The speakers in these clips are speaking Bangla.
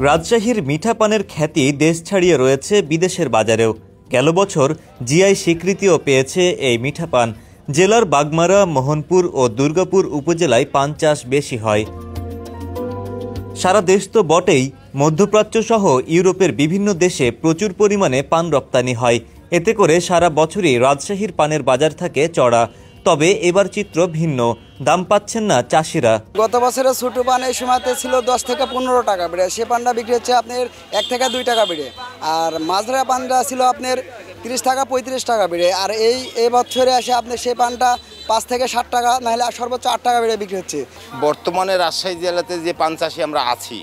রাজশাহীর মিঠা পানের খ্যাতি দেশ ছাড়িয়ে রয়েছে বিদেশের বাজারেও। গেল বছর জিআই স্বীকৃতিও পেয়েছে এই মিঠা পান। জেলার বাগমারা, মোহনপুর ও দুর্গাপুর উপজেলায় পান চাষ বেশি হয়। সারা দেশ তো বটেই, মধ্যপ্রাচ্য সহ ইউরোপের বিভিন্ন দেশে প্রচুর পরিমাণে পান রপ্তানি হয়। এতে করে সারা বছরই রাজশাহীর পানের বাজার থাকে চড়া। তবে এবার চিত্র ভিন্ন, দাম পাচ্ছেন না চাষিরা। গত বছরে ছোট পান এই সময়তে ছিল 10 থেকে 15 টাকা বেড়ে, সে পানটা বিক্রি হচ্ছে আপনার 1 থেকে 2 টাকা বেড়ে। আর মাঝরা পানটা ছিল আপনার 30 টাকা 35 টাকা বেড়ে। আর এই বছরে আসে আপনার সেই পানটা 5 থেকে 7 টাকা, নাহলে সর্বোচ্চ 8 টাকা বেড়ে বিক্রি হচ্ছে। বর্তমানে রাজশাহী জেলাতে যে পান চাষি আমরা আছি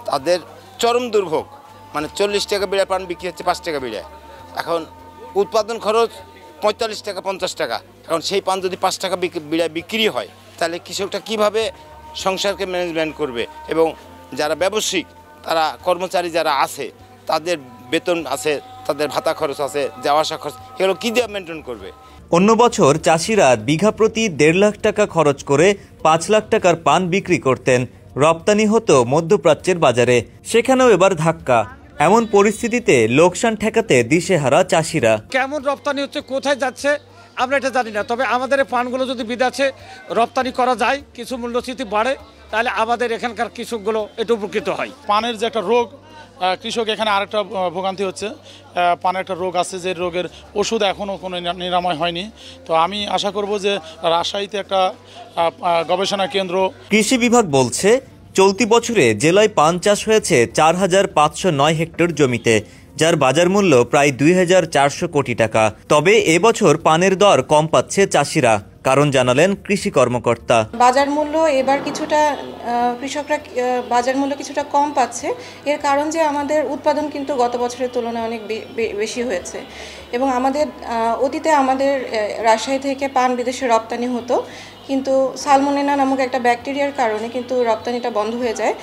তাদের চরম দুর্ভোগ, মানে 40 টাকা বেড়ে পান বিক্রি হচ্ছে 5 টাকা বেড়ে। এখন উৎপাদন খরচ 45 টাকা 50 টাকা। এখন সেই পান যদি 5 টাকা বিক্রি হয় তাহলে কৃষকটা কিভাবে সংসারকে ম্যানেজমেন্ট করবে? এবং যারা ব্যবসায়িক, তারা কর্মচারী যারা আছে, তাদের বেতন আছে, তাদের ভাতা খরচ আছে, যাওয়া আসা খরচ, এগুলো কী দিয়ে মেনটেন করবে? অন্য বছর চাষিরা বিঘা প্রতি 1.5 লাখ টাকা খরচ করে 5 লাখ টাকার পান বিক্রি করতেন। রপ্তানি হতো মধ্যপ্রাচ্যের বাজারে, সেখানেও এবার ধাক্কা। এমন পরিস্থিতিতে লোকসান ঠেকাতে দিশেহারা চাষিরা। কেমন রপ্তানি হচ্ছে, কোথায় যাচ্ছে আমরা এটা জানি না। তবে আমাদের এই পানগুলো যদি বিদেশে রপ্তানি করা যায়, কিছু মূল্যস্ফীতি বাড়ে, তাহলে আমাদের এখানকার কৃষকগুলো একটু উপকৃত হয়। পানের যে একটা রোগ, কৃষক এখানে আরেকটা ভোগান্তি হচ্ছে। পানের একটা রোগ আছে, যে রোগের ওষুধ এখনও কোনো নিরাময় হয়নি। তো আমি আশা করব যে রাজশাহীতে একটা গবেষণা কেন্দ্র। কৃষি বিভাগ বলছে চলতি বছরে জেলায় পান চাষ হয়েছে 4,509 হেক্টর জমিতে, যার বাজার মূল্য প্রায় 2,400 কোটি টাকা। তবে এবছর পানের দর কম পাচ্ছে চাষিরা, কারণ জানালেন কৃষি কর্মকর্তা। বাজার মূল্য এবার কিছুটা কৃষকরা বাজার মূল্য কিছুটা কম পাচ্ছে। এর কারণ যে আমাদের উৎপাদন কিন্তু গত বছরের তুলনায় অনেক বেশি হয়েছে, এবং অতীতে আমাদের রাজশাহী থেকে পান বিদেশে রপ্তানি হতো, কিন্তু সালমোনেলা নামক একটা ব্যাকটেরিয়ার কারণে কিন্তু রপ্তানিটা বন্ধ হয়ে যায়।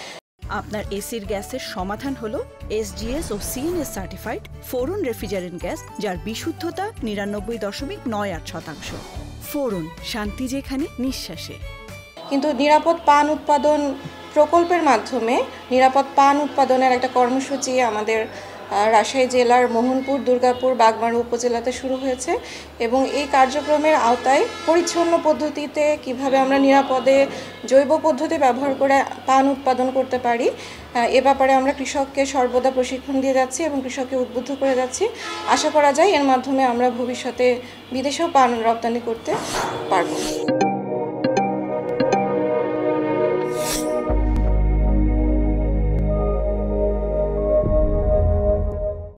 আপনার এসির গ্যাসের সমাধান হলো SGS ও CNS সার্টিফাইড ফোরন রেফ্রিজারেন্ট গ্যাস, যার বিশুদ্ধতা 99.98%। ফোরন, শান্তি যেখানে, নিঃশ্বাসে। কিন্তু নিরাপদ পান উৎপাদন প্রকল্পের মাধ্যমে নিরাপদ পান উৎপাদনের একটা কর্মসূচি আমাদের রাজশাহী জেলার মোহনপুর, দুর্গাপুর, বাগমারা উপজেলাতে শুরু হয়েছে, এবং এই কার্যক্রমের আওতায় পরিচ্ছন্ন পদ্ধতিতে কিভাবে আমরা নিরাপদে জৈব পদ্ধতি ব্যবহার করে পান উৎপাদন করতে পারি, এ ব্যাপারে আমরা কৃষককে সর্বদা প্রশিক্ষণ দিয়ে যাচ্ছি এবং কৃষককে উদ্বুদ্ধ করে যাচ্ছি। আশা করা যায় এর মাধ্যমে আমরা ভবিষ্যতে বিদেশেও পান রপ্তানি করতে পারব।